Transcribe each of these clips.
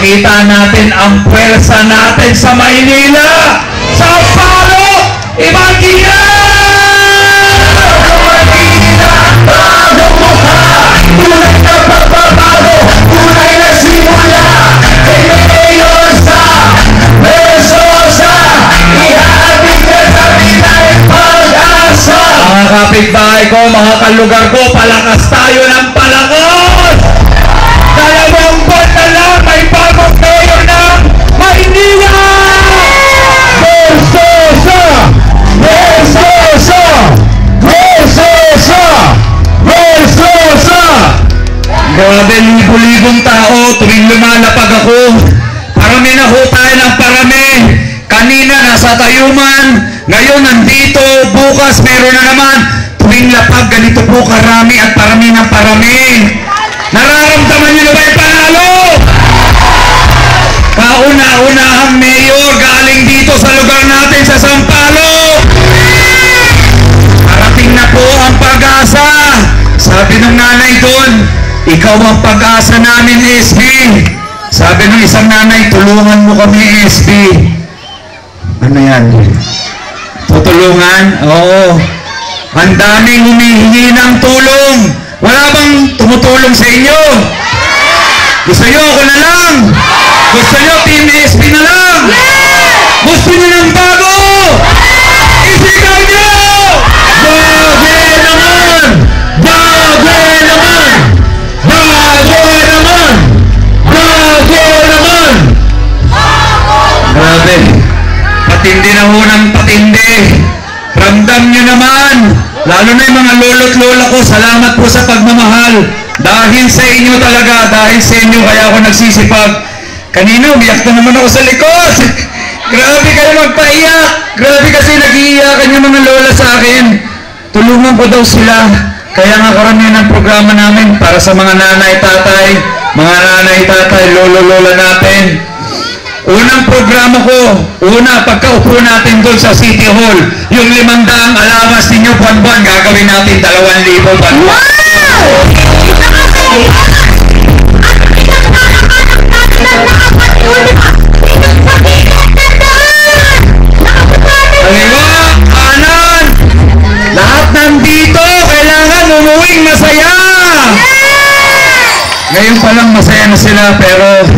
Ipakita natin ang pwersa natin sa Maynila! Sampalo! Ibangkina! Maynila! Bago mukha! Tunay na pagbabago! Tunay na simula! Mayor sa Versosa! Ihatid ka sa Pinay Pag-asa! Mga kapitbahay ko, mga kalugar ko, palakas tayo ng palakas! Dalawang buwan na lang, may bagong mayor ng Maynila! Versosa! Versosa! Versosa! Versosa! Grabe, libo-libong tao tuwing lumalapag ako. Parami na ho tayo ng parami. Kanina nasa Tayuman, ngayon nandito, bukas meron na naman. Tuwing lapag, ganito po karami at parami ng parami. Nararamdaman niyo na ba yung panalo? Kauna-unahang mayor galing dito sa lugar natin sa Sampalo. Parating na po ang pag-asa. Sabi ng nanay doon, ikaw ang pag-asa namin, SB. Sabi ng isang nanay, tulungan mo kami, SB. Ano yan? Tutulungan? Oo. Ang daming humihingi ng tulong. Wala bang tumutulong sa inyo? Gusto nyo ako na lang? Gusto nyo Team SB na lang? Gusto nyo ng bago? Isigaw nyo! Bago naman! Bago naman! Bago naman! Bago naman! Grabe! Patindi na ho ng patindi. Ramdam nyo naman. Lalo na yung mga lolo't lola ko, salamat po sa pagmamahal. Dahil sa inyo talaga, dahil sa inyo kaya ako nagsisipag. Kanina, umiyak na naman ako sa likod. Grabe kayo magpaiyak. Grabe kasi nag-iiyakan yung mga lola sa akin. Tulungan ko daw sila. Kaya nga karamihan ng programa namin para sa mga nanay, tatay, lolo-lola natin. Unang programa ko, pagkaupo natin doon sa City Hall, yung 500 alawas ninyo buwan-buwan, gagawin natin 2,000 buwan-buwan. Wow! Kaliwa, kanan, lahat nandito, kailangan umuwing masaya. Ngayon palang masaya na sila, pero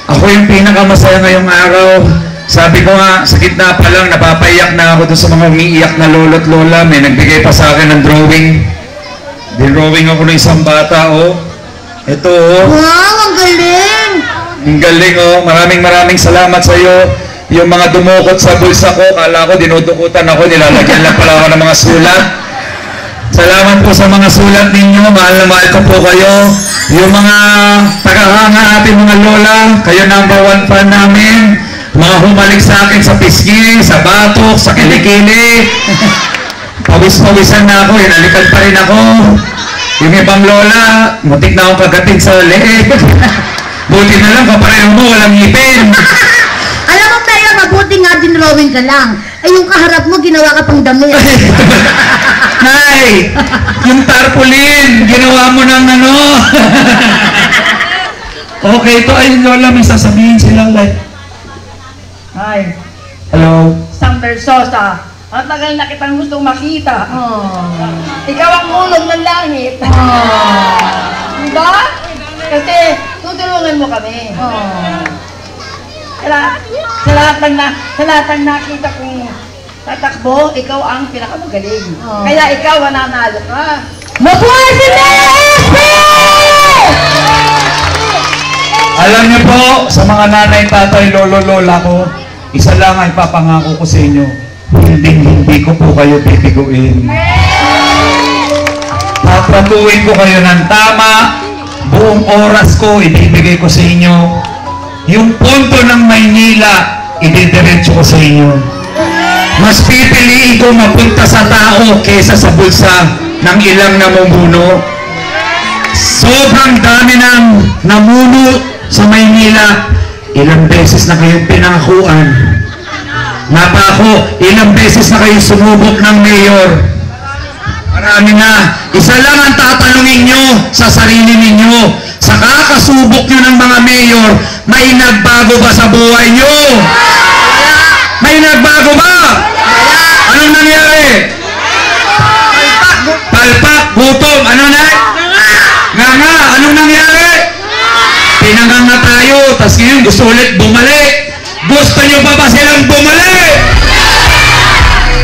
ako yung pinakamasaya ngayong araw. Sabi ko nga, sa gitna pa lang, napapaiyak na ako doon sa mga umiiyak na lolo't lola. May nagbigay pa sa akin ng drawing. Drawing ako ng isang bata, oh. Ito, oh. Wow, ang galing! Ang galing, oh. Maraming salamat sa iyo. Yung mga dumukot sa bulsa ko, kala ko dinudukutan ako, nilalagyan lang pala ako ng mga sulat. Salamat po sa mga sulat ninyo. Mahal na mahal ko po kayo. Yung mga tagahanga ating mga lola, kayo #1 fan namin. Mga humalik sa akin sa pisngi, sa batok, sa kilikili. Pawis-pawisan na ako, inalikad pa rin ako. Yung ibang lola, mutik na akong kagating sa leeg. Buti na lang, kapareho mo, walang ngipin. Alam mo tayo, mabuti nga din drawing ka lang. Ay, yung kaharap mo, ginawa ka pang damit. Nay, yung tarpaulin, ginawa mo ng ano. Okay, ito ay lola, may sasabihin silang like, Hi, hello. Sam Versosa. Ang tagal na kitang gustong makita. Oh. Ikaw ang ulong ng langit. Oh. Diba? Kasi tutulungan mo kami. Oh. Sa lahat ng nakita kong tatakbo, ikaw ang pinakamagaling. Oh. Kaya ikaw ang nanalo ka. Mabuhay si SB! Alam niyo po, sa mga nanay, tatay, lolo, lola ko, isa lang ay papangako ko sa inyo. Hindi ko po kayo bibiguin. Papratuin ko kayo ng tama, buong oras ko ibibigay ko sa inyo. Yung punto ng Maynila, ididiretso ko sa inyo. Mas pipiliin ko mapunta sa tao kesa sa bulsa ng ilang namumuno. Sobrang dami ng namuno sa Maynila. Ilang beses na kayong pinangakuan. Napako, ilang beses na kayong sumubok ng mayor. Marami na. Isa lang ang tatanungin nyo sa sarili ninyo. Sa kakasubok nyo ng mga mayor, May nagbago ba sa buhay nyo? May nagbago ba? Anong nangyari? Palpak, gutom, ano na? Nga, anong nangyari? Pinanganga tayo, tas ngayon gusto ulit bumalik. Gusto nyo pa ba silang bumalik?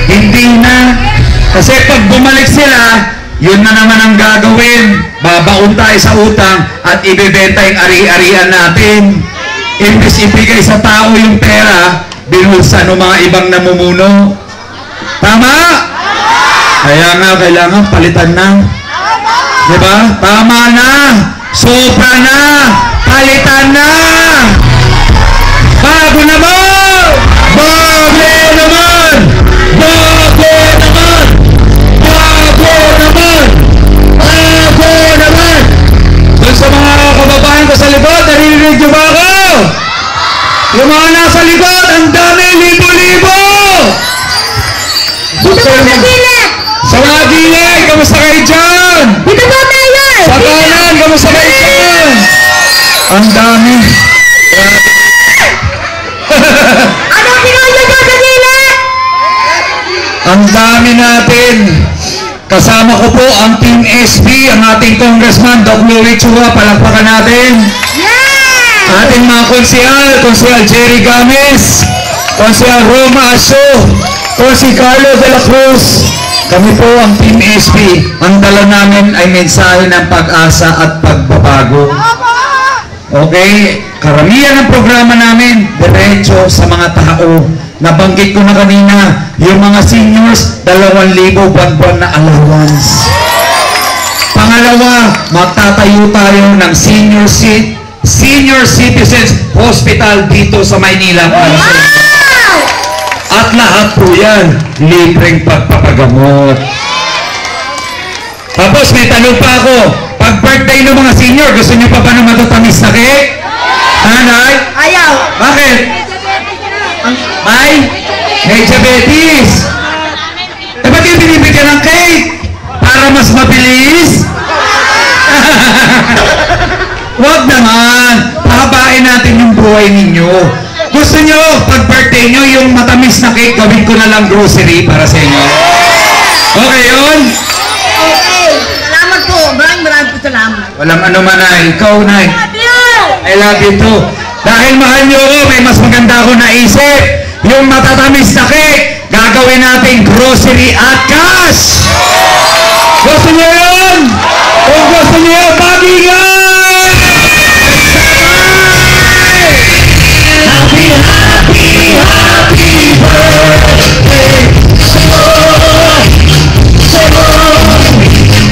Hindi na. Kasi pag bumalik sila, yun na naman ang gagawin. Babaon tayo sa utang at ibebenta yung ari-arian natin. Imbes ibigay sa tao yung pera, binulsa ng mga ibang namumuno. Tama? Kaya nga, kailangan palitan na. Diba? Tama na. Sobra na. Palitan na. Bago naman. Bago naman. Bago naman. Bago naman. Bago naman. Doon sa mga kababayan ko sa likod, naririnig niyo ba ako? Yung mga nasa likod, ang dami, libo-libo. Dito po sa gilid! Sa mga gilid, kamusta kayo dyan? Dito po, Mayor! Sa kanan, kamusta kayo dyan? Ang dami. Anong pinulyo dyan sa gilid? Ang dami natin. Kasama ko po ang Team SB, ang ating Congressman, Doc Louie Chua. Palakpakan natin. Yeah! Ating mga konsehal Jerry Games, konsehal Roma Aso, si Carlo de la Cruz. Kami po ang Team SB. Ang dala namin ay mensahe ng pag-asa at pagbabago. Okay? Karamihan ng programa namin, diretso sa mga tao. Nabanggit ko na kanina, yung mga seniors, 2,000 buwan-buwan na allowance. Pangalawa, magtatayo tayo ng Senior Citizens Hospital dito sa Maynila. At lahat po yan, libreng pagpapagamot. Tapos may tanong pa ako, pag birthday ng mga senior, gusto niyo pa ba ng matatamis na cake? Nanay? Ayaw! Bakit? May diabetes. Eh, ba't yung binibigyan ng cake? Para mas mabilis? Huwag naman. Pahabain natin yung buhay ninyo. Gusto nyo, pag birthday nyo, yung matamis na cake, gawin ko na lang grocery para sa inyo. Okay yun? Okay. Salamat po. Maraming po salamat. Walang ano man na. Ikaw, Nay. I love you too. Dahil mahal nyo ako, may mas maganda ako naisip. Yung matatamis na cake, gagawin natin grocery at cash. Gusto nyo yun? Kung gusto nyo yun, pag-ingay! Happy, happy, happy birthday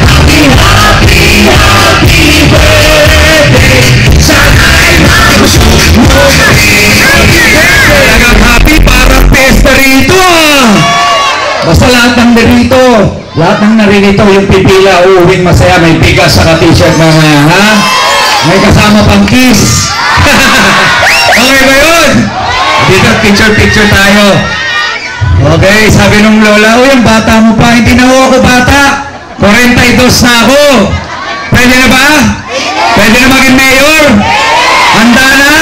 Happy, happy, happy birthday. Sana'y magustuhan mo. Talagang happy, parang pesta rito ah. Basta lahat ng narito, lahat ng naririto, yung pipila, uuwing masaya, may bigas sa t-shirt mamaya, ha? May kasama pang kiss. Okay ba yun? Dito, picture tayo. Okay, sabi nung lola, yung bata mo pa, hindi na ako bata. 42 na ako. Pwede na ba? Pwede na maging mayor? Handa na?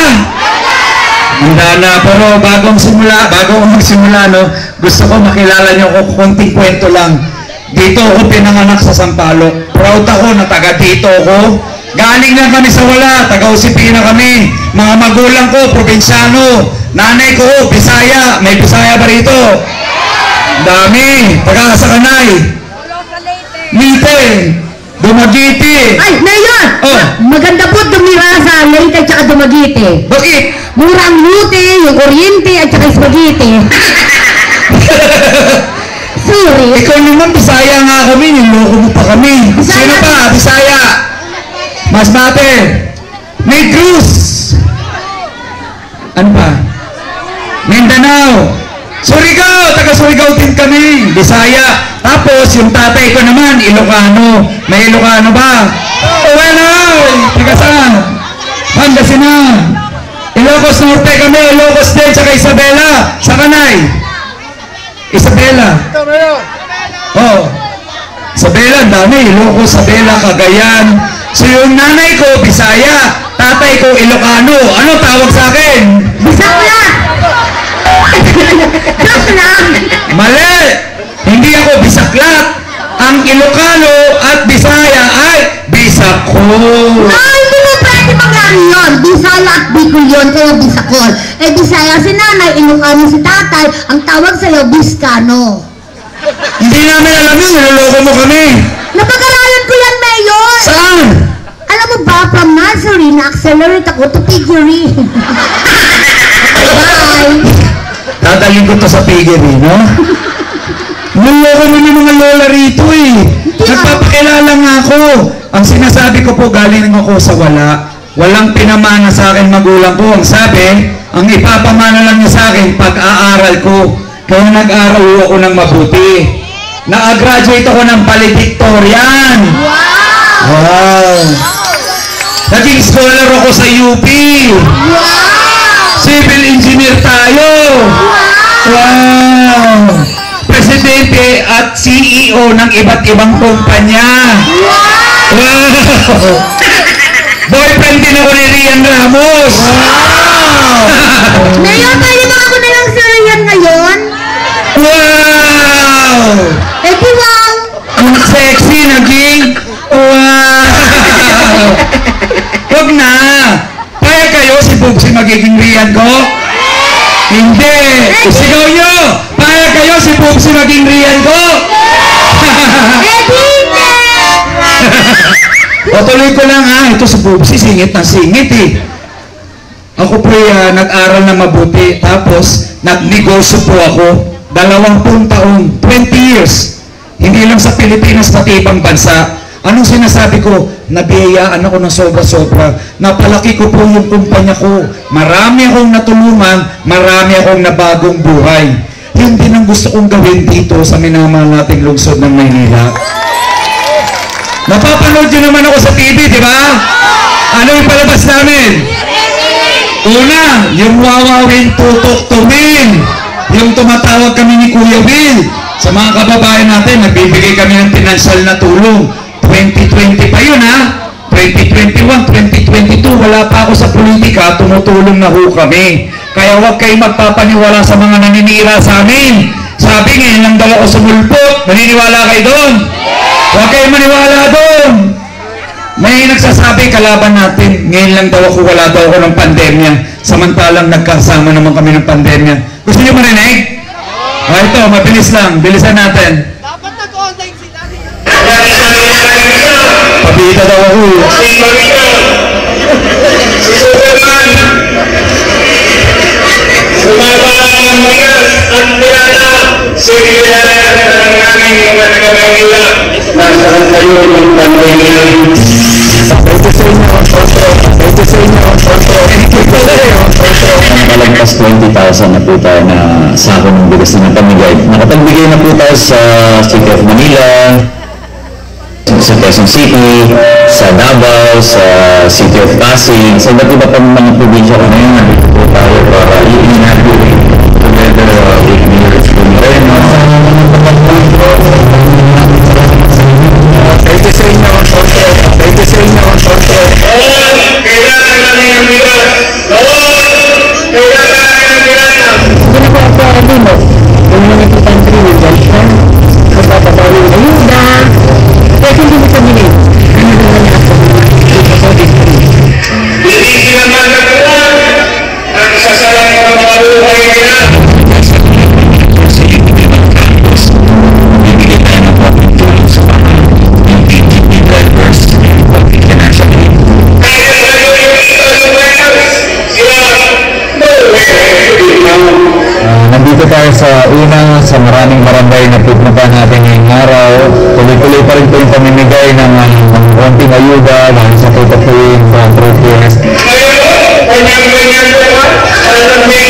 Handa na, pero bago magsimula, no, gusto ko makilala niyo ako, konting kwento lang. Dito ako pinanganak sa Sampaloc. Proud ako na taga dito ako. Galing lang kami sa wala, taga Usipina kami. Mga magulang ko, probinsyano. Nanay ko, Bisaya. May Bisaya ba rito? Dami. Taga sa Kanay. Lite. Dumagiti. Ay, Mayor! Oh. Maganda po dumira sa Leyte at saka Dumagiti. Bakit? Mura ang lute, yung kuryente at saka spaghetti. Sorry. Ikaw naman, Bisaya nga kami. Niloko mo pa kami. Bisaya. Sino pa? Bisaya. Mas natin. May Cruz. Ano pa? Mindanao. Surigao. Taga Surigao din kami. Bisaya. Tapos, yung tatay ko naman, Ilocano. May Ilocano ba? Oh, well, taga saan? Pangasinan. Ilocos Norte kami. Ilocos din. Saka Isabela. Sa Kanay. Isabela. Oh. Isabela, dami. Ilocos, Isabela, Cagayan. So yung nanay ko, Bisaya. Tatay ko Ilocano. Ano tawag sa akin? Bisaklat! Joke lang! Mali! Hindi ako Bisaklat. Ang Ilocano at Bisaya ay Bisakol. Ay, hindi mo pwede mangyari yun. Bisaya at Bicol yun, kaya Bisakol. Eh, Bisaya si nanay, Ilocano si tatay, ang tawag sa'yo, Biskano. Hindi namin alam yun. Niloloko mo kami. Napag-aralan ko yan, Mayor! Saan? Alam mo ba, from nursery, na-accelerate ako to piggery. Bye! Dadalhin ko to sa piggery, no? Niloloko mo yung mga lola rito eh. Nagpapakilala nga ako. Ang sinasabi ko po, galing ako sa wala. Walang pinamana sa akin magulang ko. Ang sabi, ang ipapamana lang niya sa akin, pag-aaral ko. Kaya nag-aral ako ng mabuti. Na-graduate ako ng valedictorian. Wow! Wow! Naging scholar ako sa UP. Wow! Civil engineer tayo. Wow! Presidente at CEO ng iba't ibang kumpanya. Wow! Boyfriend din ako ni Rian Ramos. Wow! Mayor, pwede ba ako na lang sir yan ngayon? Wow! Eh, di wow! Ang sexy naging. Wow! Huwag na. Kaya kayo si Bubsy magiging Rian ko? Hindi. Isigaw nyo. Kaya kayo si Bubsy maging Rian ko? Eh, di hindi! O tuloy ko lang ha. Ito si Bubsy singit na singit eh. Ako po nag-aral na mabuti. Tapos nagnegosyo po ako. 20 taon. 20 years. Hindi lang sa Pilipinas pati ibang bansa. Anong sinasabi ko? Nabiyayaan ako ng sobra-sobra. Napalaki ko po yung kumpanya ko. Marami akong natulungan, marami akong nabagong buhay. Yun din ang gusto kong gawin dito sa minamahal nating lungsod ng Maynila. Napapanood nyo naman ako sa TV, di ba? Ano yung palabas namin? Una, yung wawawin tutok tumin. Yung tumatawag kami ni Kuya Bill. Sa mga kababayan natin, nagbibigay kami ng financial na tulong. 2020 pa yun ha. 2021, 2022, wala pa ako sa politika, tumutulong na ho kami. Kaya huwag kayong magpapaniwala sa mga naninira sa amin. Sabi ngayon lang daw ako sumulpot. Maniniwala kayo doon? Huwag kayong maniwala doon. May nagsasabi kalaban natin, ngayon lang daw ako, wala daw ako ng pandemya. Samantalang nagkasama naman kami ng pandemya. Gusto niyo marinig? Ito, mabilis lang. Bilisan natin. Dapat nag-online sila. Pabita daw ako. Si Superman, sumasalang ng bigas at pirata, sinigilala ng aming mga taga-Manila. Nasaan kayo ng pandemya? Ito sa inyo, Tonto. Ito sa inyo, Tonto. Ito sa inyo, Tonto. Malagpas 20,000 na po tayo na sako ng bigas na napamigay. Nakapagbigay na po tayo sa City of Manila, sa Quezon City, sa Davao, sa City of Pasig, sa iba't iba pang mga probinsya ko ngayon. Nandito po tayo para i-inaugurate together with Mayor Isko Moreno. Ito sa inyo, Tonto. Ito sa inyo, Tonto. Kailangan namin ng bigas. Kailangan namin ng bigas. Sino po ako, Lino? Yung mga kitang dyan, magpapabawi ng ayuda. Kasi hindi mo kami rin. Ano naman niya ako? Hindi sila magagawa ang sasalang pamaluhay nila. Sa individual campus, bibigyan tayo ng public tulong sa mga PGP drivers and public financial aid. Kaya sa yung sila Nandito tayo sa una sa maraming barangay na pupuntahan natin ngayong araw. Tuloy-tuloy pa rin po yung pamimigay ng konting ayuda dahil sa tutupin, philanthropist. kanyang-ganyan sila. Alam niya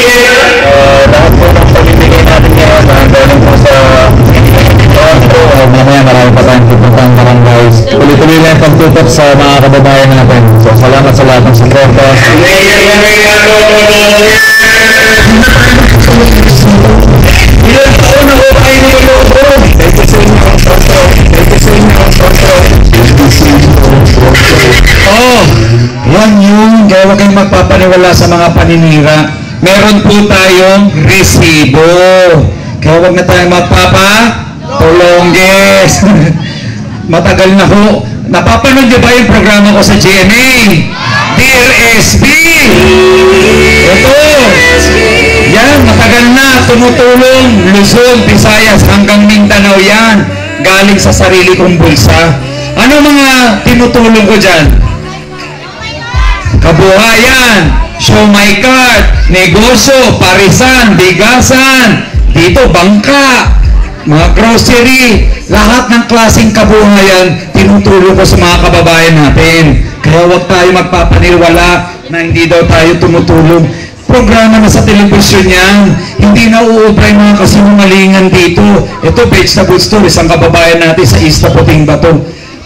Lahat po ng pamimigay natin ngayon, galing po sa Toronto. Mamaya marami pa tayong pupuntang barangays. Tuloy-tuloy lang yung pagtutok sa mga kababayan natin. So salamat sa lahat ng suporta. Ilang taon na ho kayo niloloko? Ito sa inyo, Tonto. Ito sa inyo, Tonto. Oh, yan yun. magpapaniwala sa mga paninira. Meron po tayong resibo. Kaya huwag na tayong magpapatulongges. Matagal na ho. Napapanood niyo ba yung programa ko sa GMA? Dear SB! Ito! Yan, matagal na. Tumutulong. Luzon, Visayas, hanggang Mindanao yan. Galing sa sarili kong bulsa. Ano mga tinutulong ko dyan? Kabuhayan, show my card, negosyo, parisan, bigasan, dito bangka, mga grocery, lahat ng klaseng kabuhayan, tinutulong ko sa mga kababayan natin. Kaya huwag tayo magpapaniwala na hindi daw tayo tumutulong. Programa na sa telebisyon yan, hindi na uubra yung mga kasinungalingan dito. Ito, vegetable store, isang kababayan natin sa Isla Puting Bato.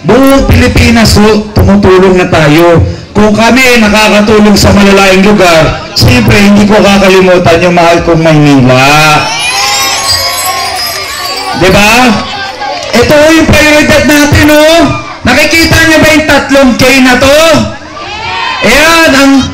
Buong Pilipinas, tumutulong na tayo. Kung kami nakakatulong sa malalayang lugar, siyempre hindi ko kakalimutan yung mahal kong Maynila. Diba? Ito yung prioridad natin, oh. Nakikita niyo ba yung 3K na to? Ayan, ang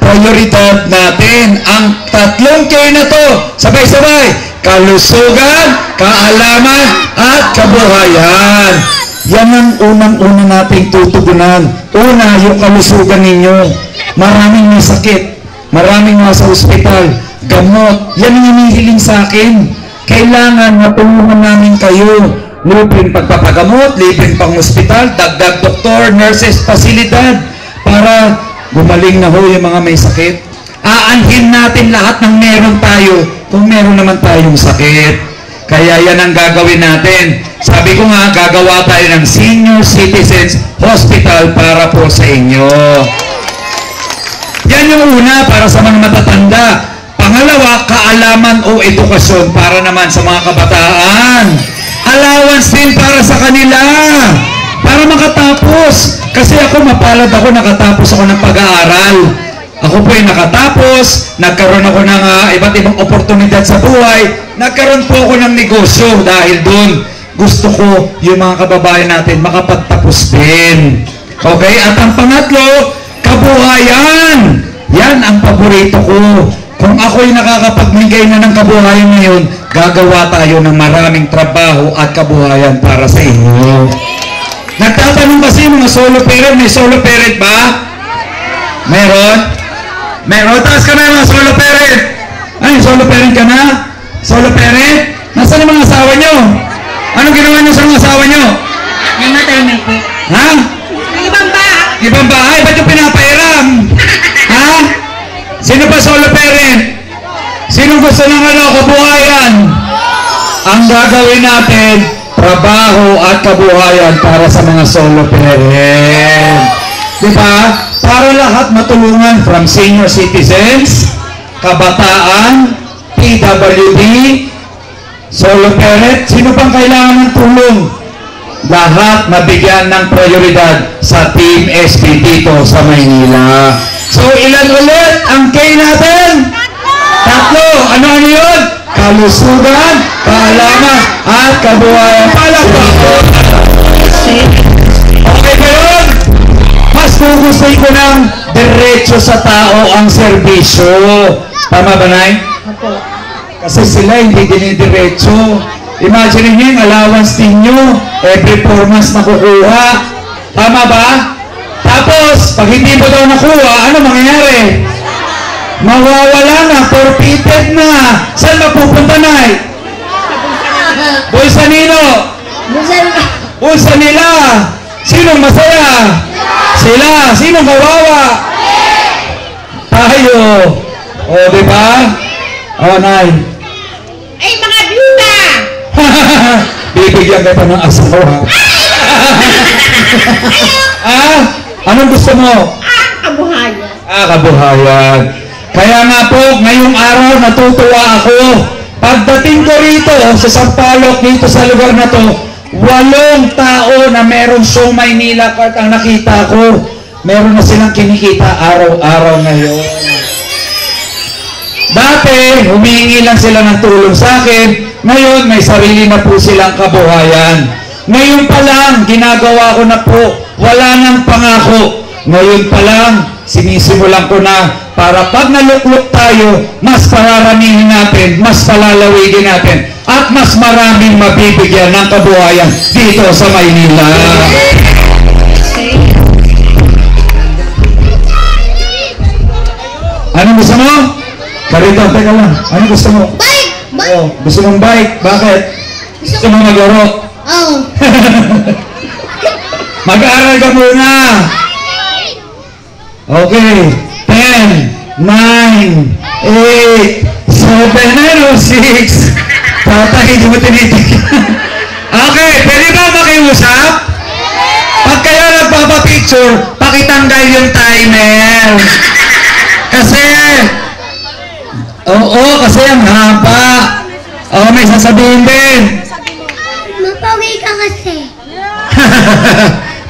prioridad natin. Ang 3K na to, sabay-sabay, kalusugan, kaalaman, at kabuhayan. Yan ang unang-una nating tutugunan. Una, yung kalusugan ninyo. Maraming may sakit. Maraming nasa ospital. Gamot. Yan ang hinihiling sa akin. Kailangan matulungan namin kayo. Libreng pagpapagamot, libreng pang ospital, dagdag doktor, nurses, pasilidad. Para gumaling na ho yung mga may sakit. Aanhin natin lahat ng meron tayo kung meron naman tayong sakit. Kaya yan ang gagawin natin. Sabi ko nga, gagawa tayo ng Senior Citizens Hospital para po sa inyo. Yan yung una para sa mga matatanda. Pangalawa, kaalaman o edukasyon para naman sa mga kabataan. Allowance din para sa kanila. Para makatapos. Kasi ako, mapalad ako, nakatapos ako ng pag-aaral. Ako po ay nakatapos, nagkaroon ako ng iba't ibang oportunidad sa buhay, nagkaroon po ako ng negosyo dahil doon gusto ko yung mga kababayan natin makapagtapos din. Okay? At ang pangatlo, kabuhayan. Yan ang paborito ko. Kung ako'y nakakapagbigay na ng kabuhayan ngayon, gagawa tayo ng maraming trabaho at kabuhayan para sa inyo. Nagtatanong kasi mga solo parent, may solo parent ba? Meron? Meron, taas ka na mga solo parent. Ay, solo parent ka na? Solo parent? Nasaan ang mga asawa nyo? Anong ginawa nyo sa mga asawa nyo? Namatay na po. Ha? Ibang ba? Ibang bahay? Ba't yung pinapairam? Ha? Sino ba solo parent? Sino gusto ng kabuhayan? Ang gagawin natin, trabaho at kabuhayan para sa mga solo parent. Diba? Para lahat matulungan from senior citizens, kabataan, PWD, solo parent, sino pang kailangan ng tulong? Lahat nabigyan ng prioridad sa Team SB dito sa Maynila. So, ilan ulit ang K natin? 3. Ano yun? Kalusugan, kaalaman, at kabuhayan. Palakpakan! Okay ba yun? Mas gugustuhin ko ng diretso sa tao ang serbisyo. Tama ba, Nay? Opo. Kasi sila hindi dinidiretso. Imagine niyo yung allowance ninyo, every 4 months nakukuha. Tama ba? Tapos, pag hindi mo daw nakuha, ano mangyayari? Mawawala na, forfeited na. Saan mapupunta, Nay? Bulsa nino? Bulsa nila. Sinong masaya? Sila. Sinong kawawa? Tayo. O, diba? O, Nay. Ay, mga byuda! Bibigyan kita ng asawa. Anong gusto mo? Kabuhayan. Kabuhayan. Kaya nga po, ngayong araw natutuwa ako. Pagdating ko rito sa Sampaloc, dito sa lugar na to, 8 tao na merong show Maynila card ang nakita ko. Meron na silang kinikita araw-araw ngayon. Dati, humihingi lang sila ng tulong sa akin. Ngayon, may sarili na po silang kabuhayan. Ngayon pa lang, ginagawa ko na po. Wala nang pangako. Ngayon pa lang, sinisimulan ko na para pag naluklok tayo, mas pararamihin natin, mas palalawigin natin, at mas maraming mabibigyan ng kabuhayan dito sa Maynila. Ano gusto mo? Karito, teka lang. Ano gusto mo? Bike! Bike! Oh, gusto mong bike? Bakit? Gusto mo maglaro? Oh. Mag-aaral ka muna. Okay. 10, 9, 8, 7, 6. Tatay, hindi mo tinitigil. Okay, pwede ba makiusap? Pag kayo nagpapapicture, pakitanggal yung timer. Kasi, kasi ang haba. May sasabihin din. Mapawi ka kasi.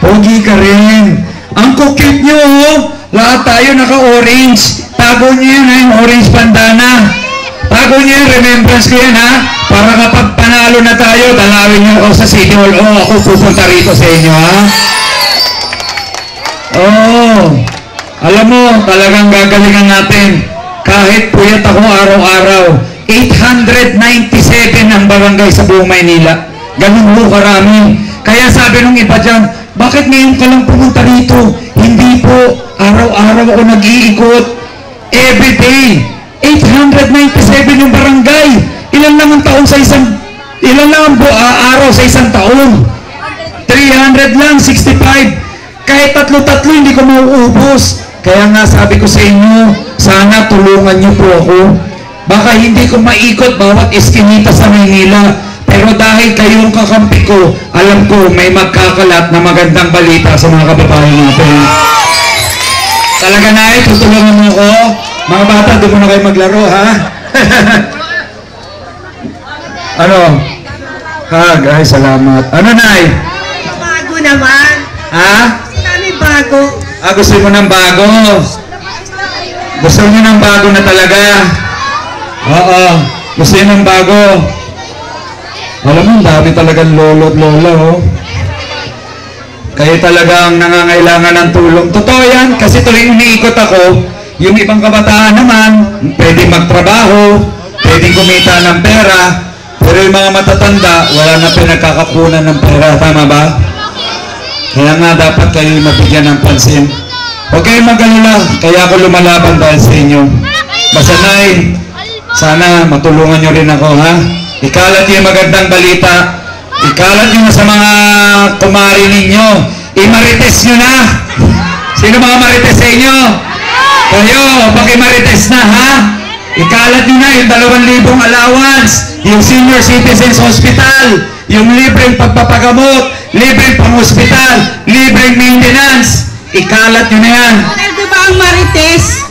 Pogi ka rin. Ang kukit nyo, oh. Lahat tayo naka-orange. Tago nyo yan, yung orange bandana. Tago nyo yan, remembrance ko yan, ha? Para kapag panalo na tayo, dalawin nyo ako sa City Hall. Ako pupunta rito sa inyo, ha? Alam mo, talagang gagalingan natin. Kahit puyat ako araw-araw, 897 ang barangay sa buong Maynila. Ganun mo karami. Kaya sabi nung iba dyan, bakit ngayon ka lang pumunta rito? Hindi po, araw-araw ako nag-iikot. Everyday. 897 yung barangay. Ilan lang ang taon sa isang, ilan lang ang araw sa isang taon? 300 lang, 65. Kahit tatlo-tatlo, hindi ko mauubos. Kaya nga sabi ko sa inyo, sana tulungan niyo po ako. Baka hindi ko maikot bawat eskinita sa Maynila. Pero dahil kayong kakampi ko, alam ko may magkakalat na magandang balita sa mga kababayan natin. Talaga na tutulungan mo ko. Mga bata, doon mo na kayo maglaro, ha? Ano? Ay, salamat. Ano, Nay? Bago naman. Ha? Kami bago. Gusto mo ng bago? Gusto niyo ng bago na talaga? Oo. Gusto niyo ng bago? Alam mo, dami talagang lolo at lola, oh. Kayo talagang nangangailangan ng tulong. Totoo yan, kasi tuloy umiikot ako. Yung ibang kabataan naman, pwede magtrabaho, pwede kumita ng pera, pero yung mga matatanda, wala na pinagkakapunan ng pera. Tama ba? Kaya nga dapat kayo mabigyan ng pansin. Huwag kayong mag-alala, kaya ako lumalaban dahil sa inyo. Basta Nay, sana matulungan nyo rin ako, ha? Ikalat yung magandang balita. Ikalat nyo sa mga kumari ninyo. Imarites nyo na. Sino mga marites sa inyo? Kayo, pakimarites na, ha? Ikalat nyo na yung 2,000 allowance, yung senior citizens hospital, yung libreng pagpapagamot, libreng pang-hospital, libreng maintenance. Ikalat nyo na yan. Sweldo ba ang marites?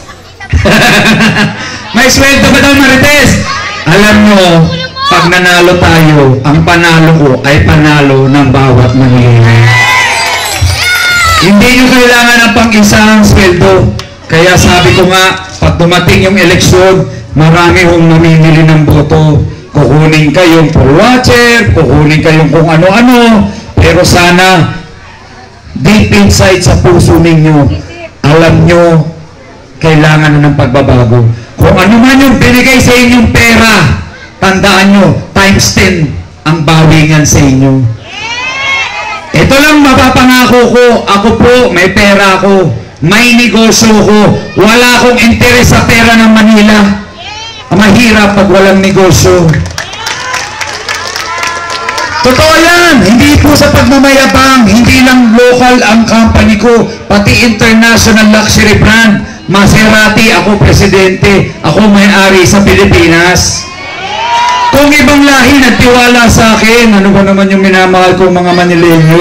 May sweldo ba daw marites? Alam nyo, pag nanalo tayo, ang panalo ko ay panalo ng bawat Manila. Hindi nyo kailangan ng pang-isang sweldo. Kaya sabi ko nga, pag dumating yung eleksyon, marami hong namimili ng boto. Kukunin kayong poll watcher, kukunin kayong kung ano-ano, pero sana, deep inside sa puso ninyo, alam nyo, kailangan na ng pagbabago. Kung ano man yung binigay sa inyong pera, tandaan nyo, times 10 ang bawingan sa inyo. Ito lang mapapangako ko, ako po, may pera ako, may negosyo ko, wala akong interes sa pera ng Manila. Mahirap pag walang negosyo. Totoo yan, hindi po sa pagmamayabang, hindi lang local ang company ko, pati international luxury brand. Maserati, ako presidente, ako may-ari sa Pilipinas. Kung ibang lahi nagtiwala sa akin, ano ba naman yung minamahal kong mga Manileño?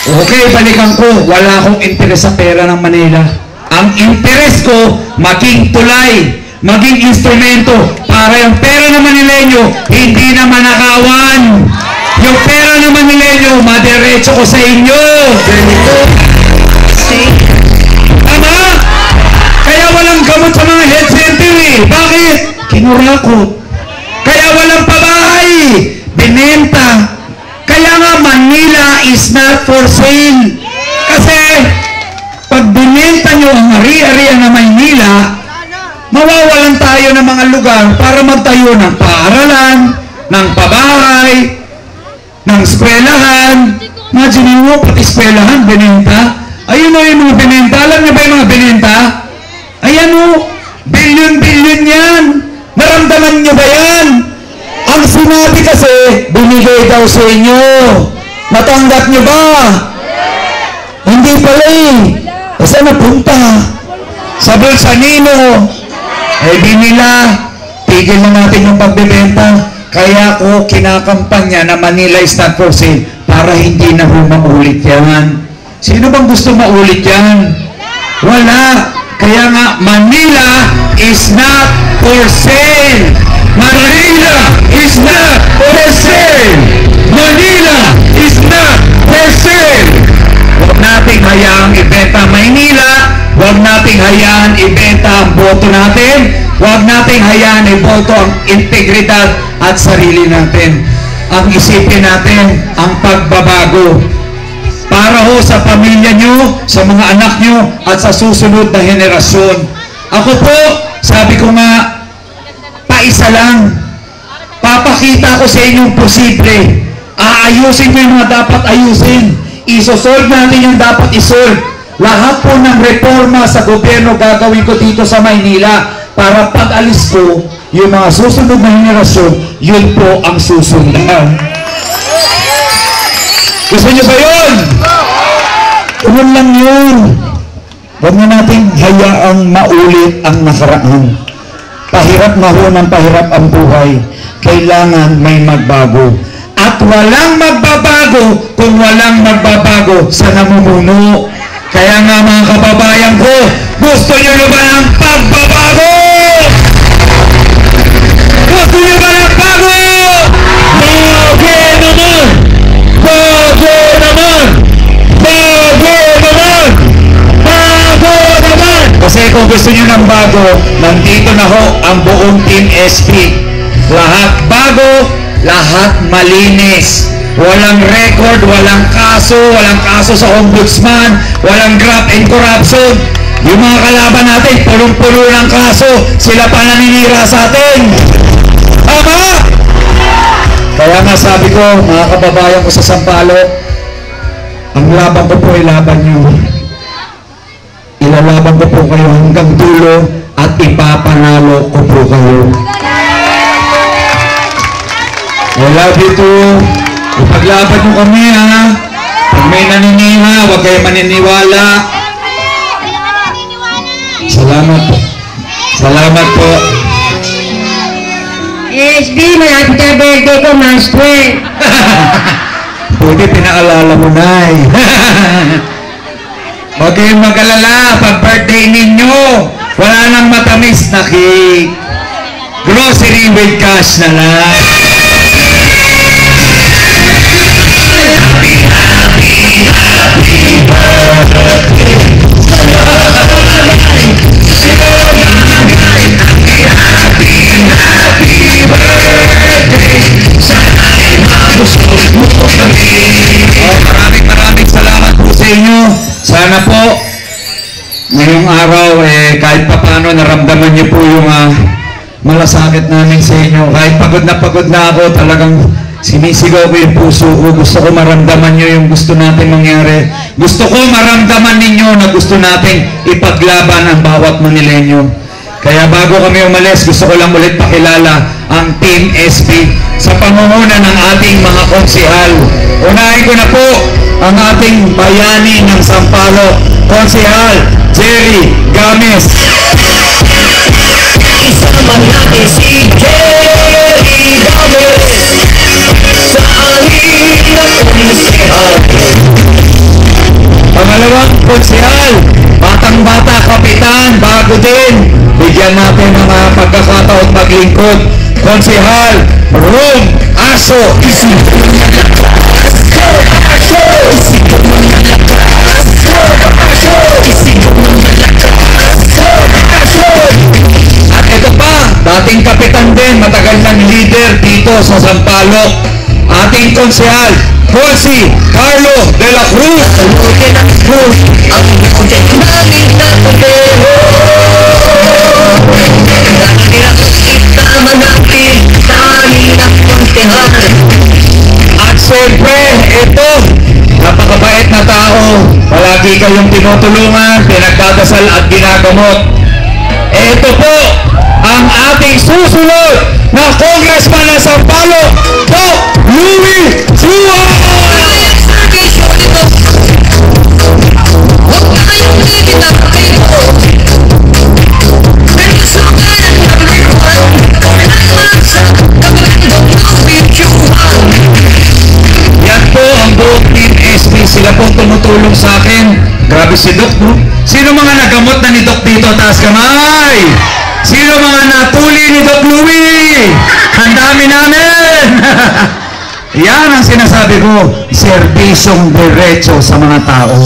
Okay, balikan ko, wala akong interes sa pera ng Manila. Ang interes ko, maging tulay, maging instrumento para yung pera ng Manileño hindi na manakawan. Yung pera ng Manileño, madiretso ko sa inyo. Tama? Kaya walang gamot sa mga health center eh. Bakit? Kinurakot. Kaya walang pabahay. Binenta. Kaya nga Manila is not for sale. Kasi pag binenta ibebenta nyo ang ari-arian na Maynila, mawawalan tayo ng mga lugar para magtayo ng paaralan, ng pabahay, ng eskwelahan. Imagine mo, pati eskwelahan, binenta. Ayun o yung mga binenta. Alam niyo ba yung mga binenta? Ayan o, bilyon-bilyon yan. Naramdaman niyo ba yan? Ang sinabi kasi, binigay daw sa inyo. Natanggap niyo ba? Hindi pala eh. Saan napunta? Sa bulsa nino. Eh binila, tigil na natin yung pagbebenta. Kaya ko kinakampanya na Manila is not for sale para hindi na maulit yan. Sino bang gusto maulit yan? Wala. Kaya nga, Manila is not for sale. Manila is not for sale. Manila is not for sale. Huwag nating hayaang ibenta Maynila. Huwag nating hayaan ibenta ang boto natin. Huwag nating hayaan iboto ang integridad at sarili natin. Ang isipin natin, ang pagbabago. Para ho sa pamilya nyo, sa mga anak nyo, at sa susunod na henerasyon. Ako po, sabi ko nga, paisa lang. Papakita ko sa inyong posible. Aayusin ko yung mga dapat ayusin. Isosolve natin yung dapat isolve. Lahat po ng reforma sa gobyerno gagawin ko dito sa Maynila para pag-alis ko, yung mga susunod na henerasyon, yun po ang susundan. Gusto niyo ba yun? Yun lang yun. Huwag na natin hayaang maulit ang nakaraan. Pahirap na ho ng pahirap ang buhay. Kailangan may magbago. At walang magbabago kung walang magbabago sa namumuno. Kaya nga mga kababayan ko, gusto niyo ba ng pagbabago? Gusto niyo ba ng bago? Bago naman! Bago naman! Bago naman! Bago naman! Kasi kung gusto niyo ng bago, nandito na ho ang buong Team SP. Lahat bago, lahat malinis. Walang record, walang kaso sa ombudsman, walang graft and corruption. Yung mga kalaban natin, punong-puno ng kaso, sila pa naninira sa atin. Tama? Kaya nga sabi ko, mga kababayan ko sa Sampaloc, ang laban ko po ay laban nyo. Ilalaban ko po kayo hanggang dulo at ipapanalo ko po kayo. I love you too. Ipaglaban nyo kami ha. Pag may naniniha, huwag kayo maniniwala. Salamat po. Salamat po. SB, malapit na birthday ko, March 12. Buti pinaalala mo na eh. Huwag kayong mag-alala. Pag birthday ninyo, wala nang matamis na cake. Grocery with cash na lang. Maraming salamat po sa inyo. Sana po ngayong araw kahit papaano naramdaman niyo po yung malasakit namin sa inyo. Kahit pagod na ako, talagang sinisigaw ko yung puso ko. Gusto ko maramdaman niyo yung gusto natin mangyari. Gusto ko maramdaman ninyo na gusto natin ipaglaban ang bawat Manileño. Kaya bago kami umalis, gusto ko lang ulit pakilala ang Team SP sa pangunguna ng ating mga konsihal. Unahin ko na po ang ating bayani ng Sampaloc, Konsihal Jerry Games. Isama natin si Jerry Games sa halina konsihal. Pangalawang konsihal, batang-bata, kapitan, bago din. Bigyan natin ng pagkakataon maglingkod. Konsihal Rom Aso. At ito pa, dating kapitan din, matagal ng leader dito sa Sampaloc, ating konsehal, Jose Carlo de la Cruz. At siyempre, ito, napakabait na tao. Palagi kayong tinutulungan, pinagdadasal at ginagamot. Ito po, ang ating susunod na congressman ng Sampaloc, Doc Louie Chua! Yan po ang buong Team SB. Sila pong tumutulong sa akin. Grabe si Doc, no? Sino mga nagamot na ni Doc dito? Taas kamay! Sino mga natuli ni Doc Louie? Ang dami namin! Yan ang sinasabi ko, serbisyong diretso sa mga tao.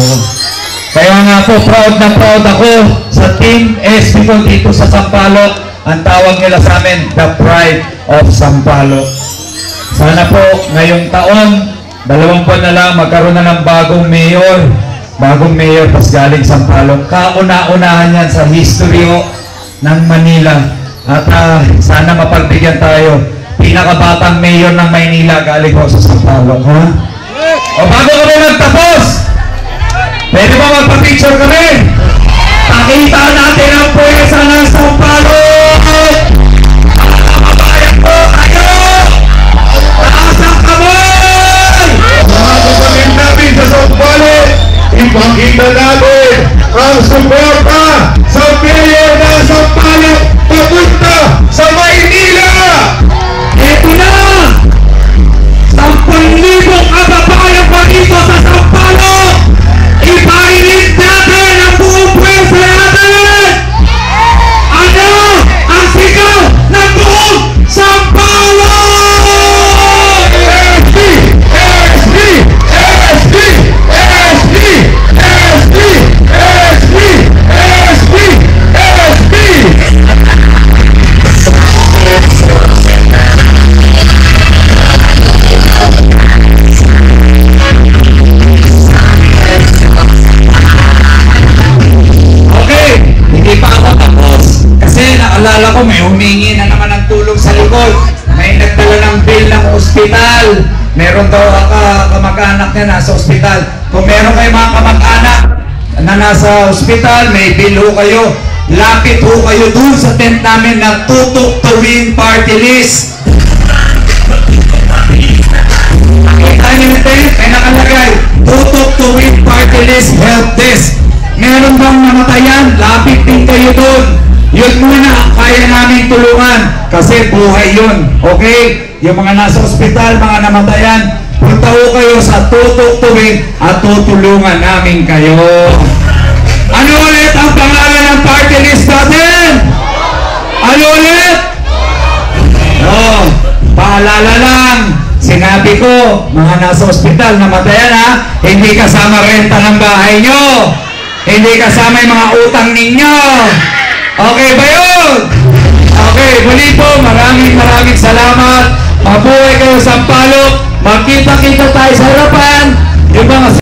Kaya nga po, proud na proud ako sa Team SB ko dito sa Sampaloc. Ang tawag nila sa amin, the Pride of Sampaloc. Sana po, ngayong taon, 2 buwan na lang, magkaroon na ng bagong mayor. Bagong mayor, pas galing Sampaloc. Kauna-unahan yan sa history ng Manila. At sana mapagbigyan tayo. Pinakabatang mayor ng Maynila galing po sa Sampaloc, ha? O bago kami magtapos, pwede ba magpa-picture kami? Pakita natin ang puwersa ng Sampaloc! Kabayan po kayo! Taas ang kamay! Mga kapatid namin sa Sampaloc, ipakita natin ang suporta sa mayor ng Sampaloc papunta sa Maynila! Ito na! 10,000 kababayan pa dito sa Sampaloc! Iparinig natin ang buong pwersa natin! Ano ang sigaw ng buong Sampaloc? SB! SB! SB! SB! SB! SB! SB! SB! Okay, hindi pa ako tapos. Kasi naalala ko may humingi na naman ng tulong sa likod. May nagdala ng bill ng ospital. Meron daw kamag-anak niya nasa ospital. Kung meron kayo mga kamag-anak na nasa ospital, may bill ho kayo. Lapit ho kayo dun sa tent namin na Tutok to Win Party List. Kita niyo yung tent, may nakalagay Tutok to Win Party List Help Desk. Meron bang namatayan? Lapit din kayo doon. Yun muna ang kaya namin tulungan. Kasi buhay yun. Okay? Yung mga nasa ospital, mga namatayan, punta ho kayo sa Tutok to Win at tutulungan namin kayo. Ano ulit ang pangalan ng party list natin? Ano ulit? Oh, paalala lang. Sinabi ko, mga nasa ospital, namatayan ha, hindi kasama renta ng bahay nyo. Hindi kasama yung mga utang ninyo. Okay ba yun? Okay, muli po, maraming salamat. Mabuhay kayo sa Sampaloc. Magkita-kita tayo sa harapan. Yung mga